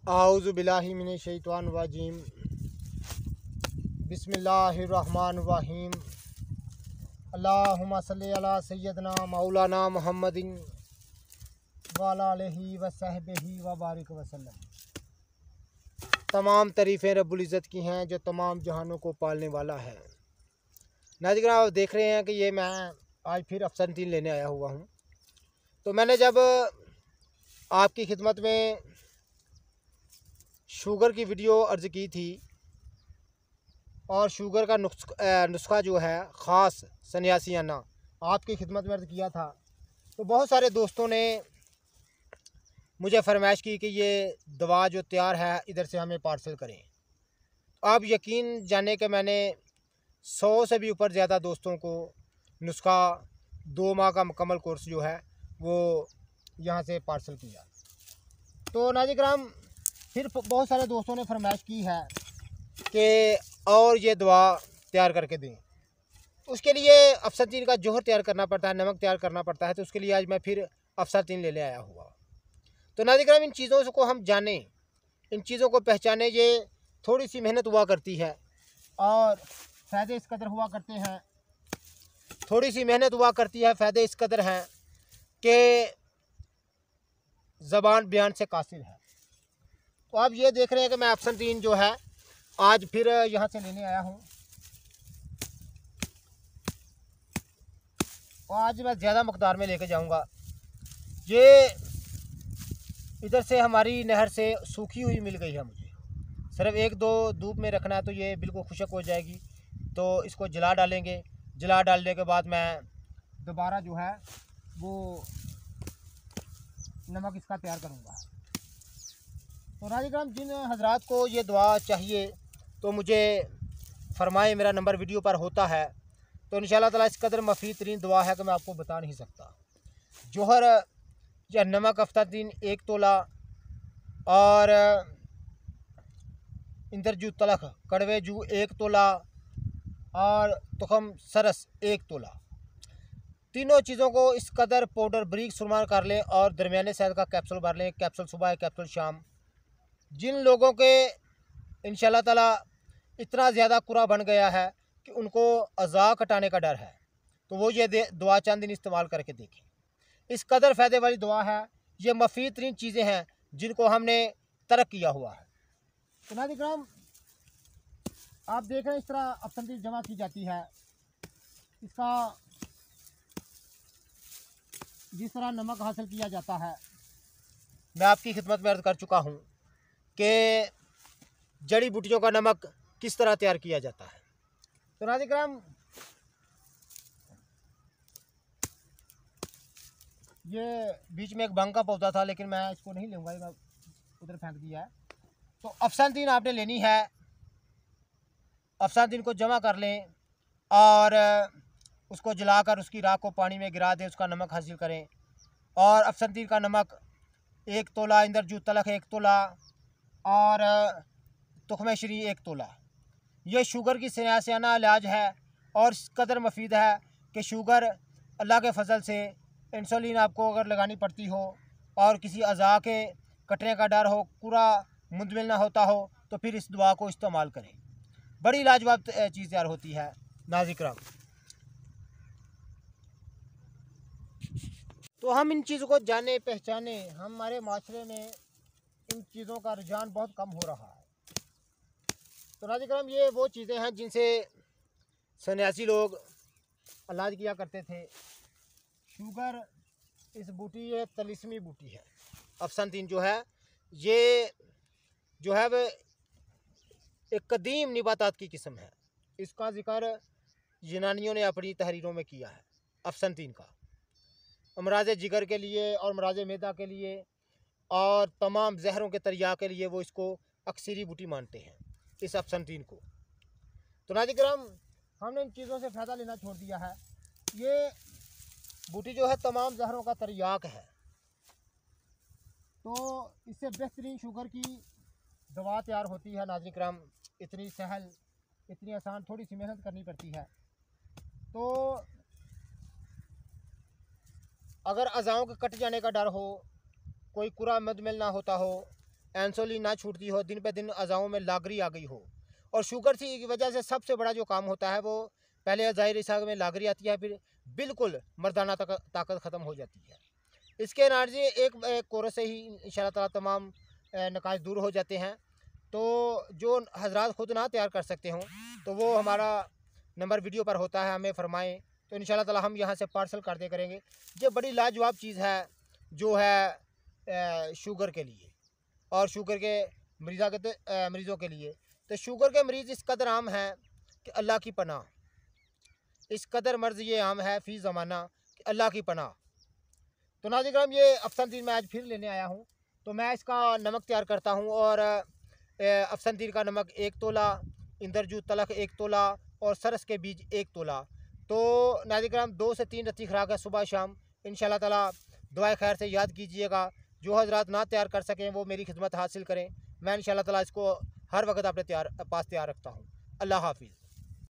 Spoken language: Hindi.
आऊज़ु बिल्लाहि मिनश शैतानिर रजीम। बिस्मिल्लाहिर रहमानिर रहीम। अल्लाहुम्मा सल्लि अला सय्यदना मौलाना मुहम्मदिन व अला आलिहि व सहबिही व बारिक वसल्लम। तमाम तारीफ़ें रब्बुल इज़्ज़त की हैं जो तमाम जहानों को पालने वाला है। नाज़रीन, आप देख रहे हैं कि ये मैं आज फिर अफसनतीन लेने आया हुआ हूँ। तो मैंने जब आपकी खिदमत में शुगर की वीडियो अर्ज़ की थी और शुगर का नुस्खा जो है ख़ास सन्यासियाना आपकी खिदमत में अर्ज़ किया था, तो बहुत सारे दोस्तों ने मुझे फरमाइश की कि ये दवा जो तैयार है इधर से हमें पार्सल करें। आप यकीन जाने कि मैंने 100 से भी ऊपर ज़्यादा दोस्तों को नुस्खा 2 माह का मुकम्मल कोर्स जो है वो यहाँ से पार्सल किया। तो नाज़रीन कराम, फिर बहुत सारे दोस्तों ने फरमाइश की है कि और ये दवा तैयार करके दें। उसके लिए अफसनतीन का जोहर तैयार करना पड़ता है, नमक तैयार करना पड़ता है। तो उसके लिए आज मैं फिर अफसनतीन लेने आया हुआ। तो नाज़रीन कराम, इन चीज़ों को हम जानें, इन चीज़ों को पहचानें। ये थोड़ी सी मेहनत हुआ करती है और फ़ायदे इस कदर हुआ करते हैं, थोड़ी सी मेहनत हुआ करती है, फ़ायदे इस कदर हैं कि ज़बान बयान से कासिर है। तो आप ये देख रहे हैं कि मैं अफसनतीन जो है आज फिर यहाँ से लेने आया हूँ। और आज मैं ज़्यादा मकदार में लेके जाऊँगा। ये इधर से हमारी नहर से सूखी हुई मिल गई है मुझे, सिर्फ 1-2 धूप में रखना है तो ये बिल्कुल खुशक हो जाएगी। तो इसको जला डालेंगे। जला डालने के बाद मैं दोबारा जो है वो नमक इसका तैयार करूँगा। तो नाज़रीन, जिन हजरात को ये दवा चाहिए तो मुझे फरमाए, मेरा नंबर वीडियो पर होता है। तो इंशाअल्लाह ताला इस कदर मफीद तरीन दवा है कि मैं आपको बता नहीं सकता। जोहर या नमक अफसनतीन 1 तोला और इंदरजू तलख कड़वे जू 1 तोला और तुखम सरस 1 तोला, तीनों चीज़ों को इस कदर पाउडर बारीक सुरमा कर लें और दरमियाने साइज़ का कैप्सूल भर लें। कैप्सूल सुबह, कैप्सूल शाम। जिन लोगों के इंशाअल्लाह ताला इतना ज़्यादा कुरा बन गया है कि उनको अज़ा कटाने का डर है, तो वो ये दवा चंद दिन इस्तेमाल करके देखें। इस कदर फ़ायदे वाली दवा है। ये मफीद तरीन चीज़ें हैं जिनको हमने तर्क किया हुआ है। तो नाज़रीन कराम, आप देख रहे हैं इस तरह अफसनतीन जमा की जाती है। इसका जिस तरह नमक हासिल किया जाता है मैं आपकी खिदमत में अर्ज़ कर चुका हूँ कि जड़ी बूटियों का नमक किस तरह तैयार किया जाता है। तो नाज़रीन कराम, ये बीच में एक भंग का पौधा था लेकिन मैं इसको नहीं लूँगा, मैं उधर फेंक दिया है। तो अफसनतीन आपने लेनी है। अफसनतीन को जमा कर लें और उसको जलाकर उसकी राख को पानी में गिरा दें, उसका नमक हासिल करें। और अफसनतीन का नमक 1 तोला, इंदरजू तलख 1 तोला और तुखमे श्री 1 तोला। ये शुगर की सयासियाना इलाज है और इस कदर मफीद है कि शुगर अल्लाह के फजल से इंसुलिन आपको अगर लगानी पड़ती हो और किसी अज़ा के कटने का डर हो, पूरा मुंदमिल ना होता हो, तो फिर इस दवा को इस्तेमाल करें। बड़ी लाजवाब चीज़ तैयार होती है। नाज़रीन कराम, तो हम इन चीज़ों को जाने पहचाने। हमारे माशरे में इन चीज़ों का रुझान बहुत कम हो रहा है। तो नाज़रीन कराम, ये वो चीज़ें हैं जिनसे सन्यासी लोग इलाज किया करते थे। शुगर इस बूटी, ये तलिस्मी बूटी है। अफसनतीन जो है ये जो है वह एक कदीम निबातात की किस्म है। इसका जिक्र यूनानियों ने अपनी तहरीरों में किया है। अफसनतीन का अमराज जिगर के लिए और अमराज मैदा के लिए और तमाम जहरों के तरिया के लिए वो इसको अक्सरी बूटी मानते हैं, इस अफसनतीन को। तो नाज़रीन कराम, हमने इन चीज़ों से फ़ायदा लेना छोड़ दिया है। ये बूटी जो है तमाम जहरों का तरियाक है। तो इससे बेहतरीन शुगर की दवा तैयार होती है। नाज़रीन कराम, इतनी सहल, इतनी आसान, थोड़ी सी मेहनत करनी पड़ती है। तो अगर अज़ाओं के कट जाने का डर हो, कोई कुरा मुंदमिल ना होता हो, इंसुलिन ना छूटती हो, दिन पे दिन अज़ाओं में लागरी आ गई हो। और शुगर की वजह से सबसे बड़ा जो काम होता है वो पहले ज़ाहिर हिसाब में लागरी आती है, फिर बिल्कुल मर्दाना ताकत ख़त्म हो जाती है। इसके एनर्जी एक कोर्स से ही इंशाल्लाह ताला तमाम नकाज दूर हो जाते हैं। तो जो हजरात खुद ना तैयार कर सकते हों तो वो हमारा नंबर वीडियो पर होता है, हमें फरमाएं तो इंशाल्लाह ताला हम यहाँ से पार्सल कर दे करेंगे। ये बड़ी लाजवाब चीज़ है जो है शुगर के लिए और शुगर के मरीज़ों के लिए। तो शुगर के मरीज़ इस कदर आम है कि अल्लाह की पनाह, इस कदर मर्ज़ ये आम है फ़ी ज़माना कि अल्लाह की पनाह। तो नाज़रीन किराम, ये अफसनतीन मैं आज फिर लेने आया हूँ। तो मैं इसका नमक तैयार करता हूँ और अफसनतीन का नमक 1 तोला, इंदरजू तलख 1 तोला और सरस के बीज 1 तोला। तो नाज़रीन किराम 2 से 3 रत्ती खुराक है सुबह शाम। इंशाल्लाह ताला दुआए खैर से याद कीजिएगा। जो हजरात ना तैयार कर सकें वो मेरी खिदमत हासिल करें। मैं इंशाल्लाह ताला इसको हर वक्त अपने पास तैयार रखता हूँ। अल्लाह हाफिज़।